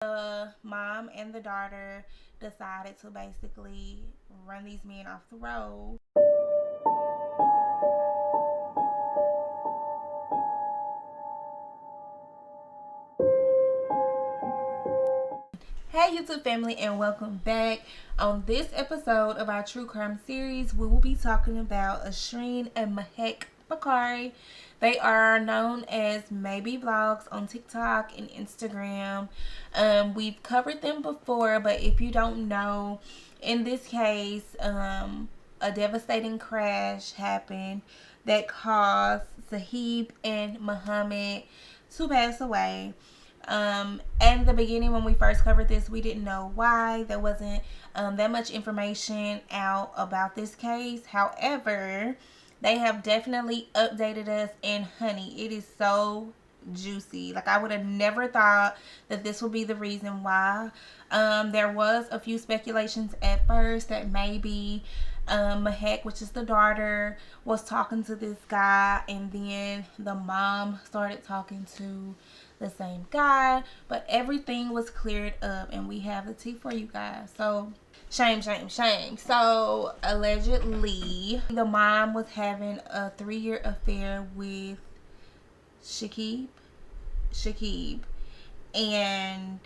The mom and the daughter decided to basically run these men off the road. Hey YouTube family, and welcome back. On this episode of our true crime series, we will be talking about Ashreen and Mahek Bakari. They are known as MayBVlogs on TikTok and Instagram. We've covered them before, but if you don't know, in this case, a devastating crash happened that caused Sahib and Muhammad to pass away. In the beginning, when we first covered this, we didn't know why. There wasn't that much information out about this case. However, they have definitely updated us, and honey, it is so juicy. Like, I would have never thought that this would be the reason why. There was a few speculations at first that maybe Mahek, which is the daughter, was talking to this guy, and then the mom started talking to the same guy, but everything was cleared up, and we have the tea for you guys. So shame. So allegedly, the mom was having a 3-year affair with Shakib, and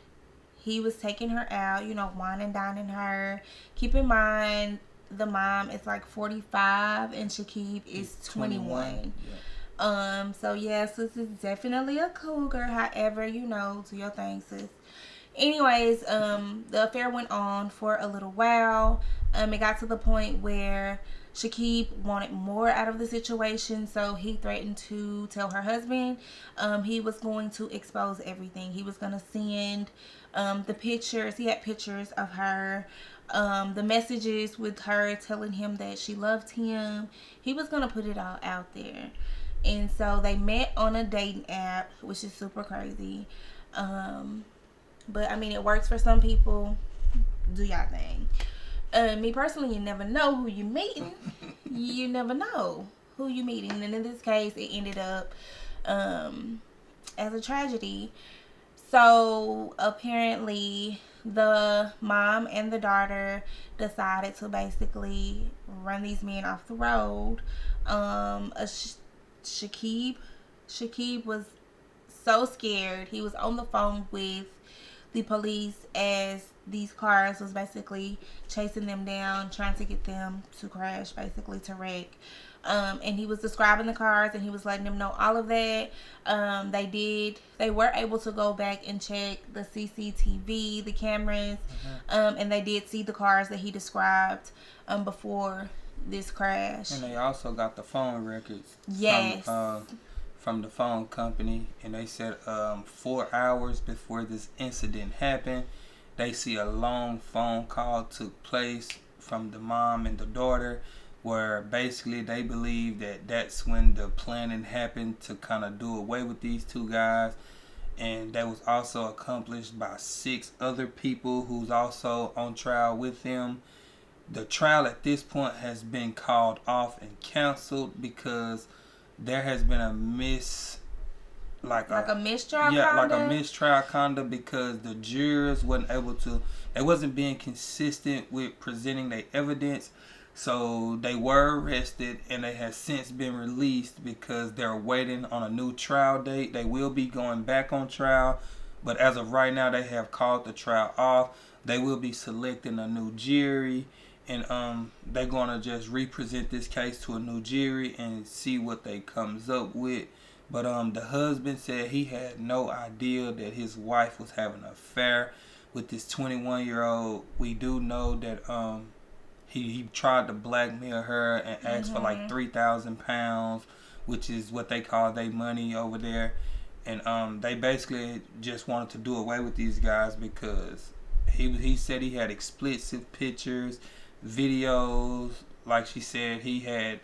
he was taking her out, wine and dining her. Keep in mind, the mom is like 45 and Shakib is 21. So yes, this is definitely a cougar. However, do your thing, sis. Anyways, the affair went on for a little while. It got to the point where Shakib wanted more out of the situation, so he threatened to tell her husband he was going to expose everything. He was going to send the pictures. He had pictures of her, the messages with her telling him that she loved him. He was going to put it all out there. And so they met on a dating app, which is super crazy. But I mean, it works for some people. Do y'all thing. Me personally, you never know who you meeting. You never know who you meeting. And in this case, it ended up as a tragedy. So apparently, the mom and the daughter decided to basically run these men off the road. Shakib was so scared. He was on the phone with the police as these cars was basically chasing them down, trying to get them to crash, basically to wreck. And he was describing the cars, and he was letting them know all of that. They were able to go back and check the CCTV, the cameras, and they did see the cars that he described before this crash. And they also got the phone records. Yes. From the phone company, and they said 4 hours before this incident happened, they see a long phone call took place from the mom and the daughter, where basically they believe that that's when the planning happened to kind of do away with these two guys. And that was also accomplished by 6 other people who's also on trial with them. The trial at this point has been called off and canceled because there has been a mistrial conduct, because the jurors wasn't being consistent with presenting their evidence. So they were arrested, and they have since been released because they're waiting on a new trial date. They will be going back on trial, but as of right now, they have called the trial off. They will be selecting a new jury, and they're gonna just represent this case to a new jury and see what they comes up with. But the husband said he had no idea that his wife was having an affair with this 21-year-old. We do know that he tried to blackmail her and asked for like 3,000 pounds, which is what they call their money over there. And they basically just wanted to do away with these guys because he said he had explicit pictures, videos. Like she said, he had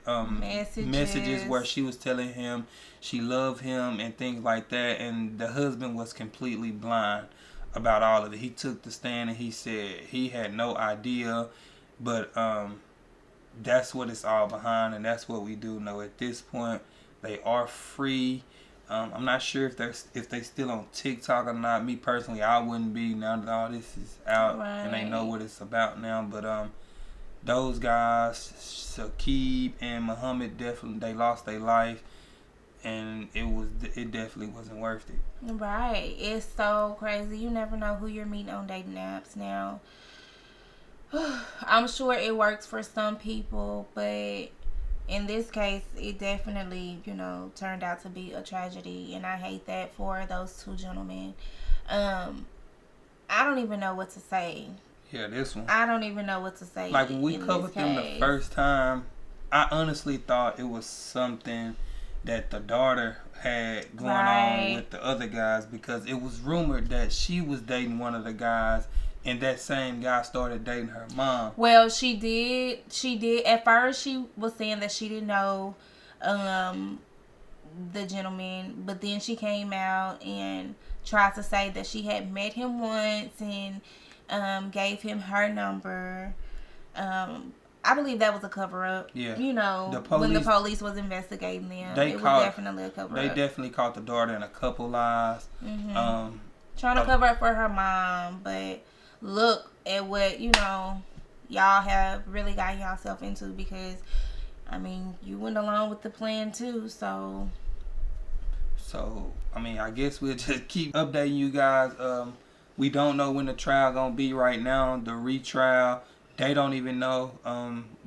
messages where she was telling him she loved him and things like that. And the husband was completely blind about all of it. He took the stand and he said he had no idea. But that's what it's all behind, and that's what we do know at this point. They are free. I'm not sure if they still on TikTok or not. Me personally, I wouldn't be now that all this is out and they know what it's about now. But those guys, Saqib and Muhammad, definitely they lost their life, and it definitely wasn't worth it. Right. It's so crazy. You never know who you're meeting on dating apps now. I'm sure it works for some people, but in this case, it definitely, turned out to be a tragedy, and I hate that for those two gentlemen. I don't even know what to say. Yeah, this one. I don't even know what to say. Like when we covered them the first time, I honestly thought it was something that the daughter had going on with the other guys, because it was rumored that she was dating one of the guys, and that same guy started dating her mom. Well, she did. At first, she was saying that she didn't know the gentleman, but then she came out and tried to say that she had met him once and gave him her number. I believe that was a cover-up. Yeah. When the police was investigating them, it was definitely a cover-up. They definitely caught the daughter in a couple lies. Mm-hmm. Trying to cover up for her mom, but look at what, y'all have really gotten yourself into, because, you went along with the plan too, so, I guess we'll just keep updating you guys. We don't know when the trial gonna be right now, the retrial. They don't even know.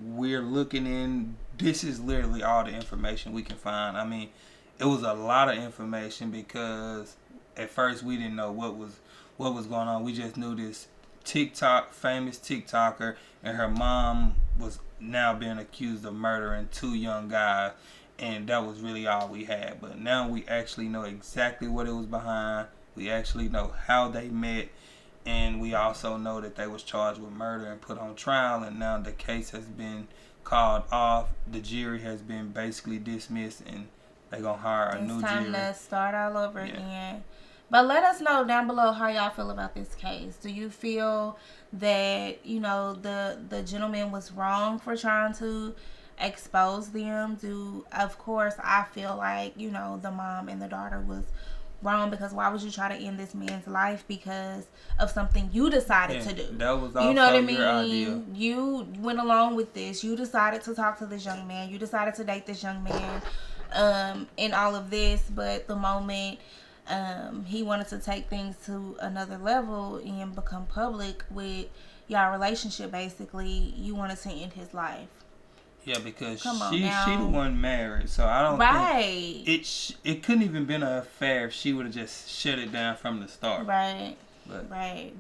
We're looking in. This is literally all the information we can find. It was a lot of information, because at first we didn't know what was going on. We just knew this famous TikToker, and her mom was now being accused of murdering two young guys, and that was really all we had. But now we actually know exactly what it was behind. We actually know how they met, and we also know that they was charged with murder and put on trial, and now the case has been called off. The jury has been basically dismissed, and they're going to hire a new jury. It's time to start all over again. But let us know down below how y'all feel about this case. Do you feel that, the gentleman was wrong for trying to expose them? Of course, I feel like, the mom and the daughter was wrong, because why would you try to end this man's life because of something you decided to do? That was also your idea. You went along with this. You decided to talk to this young man. You decided to date this young man, and all of this. But the moment he wanted to take things to another level and become public with y'all relationship, basically, you wanted to end his life. Yeah, because she the one married, so I don't think it couldn't even been an affair if she would have just shut it down from the start. Right.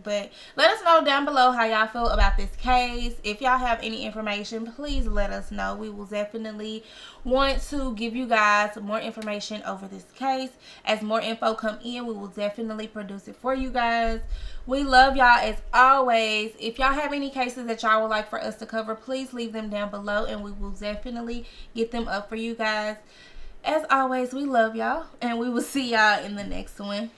But let us know down below how y'all feel about this case. If y'all have any information, please let us know. We will definitely want to give you guys more information over this case. As more info come in, we will definitely produce it for you guys. We love y'all as always. If y'all have any cases that y'all would like for us to cover, please leave them down below, and we will definitely get them up for you guys. As always, we love y'all, and we will see y'all in the next one.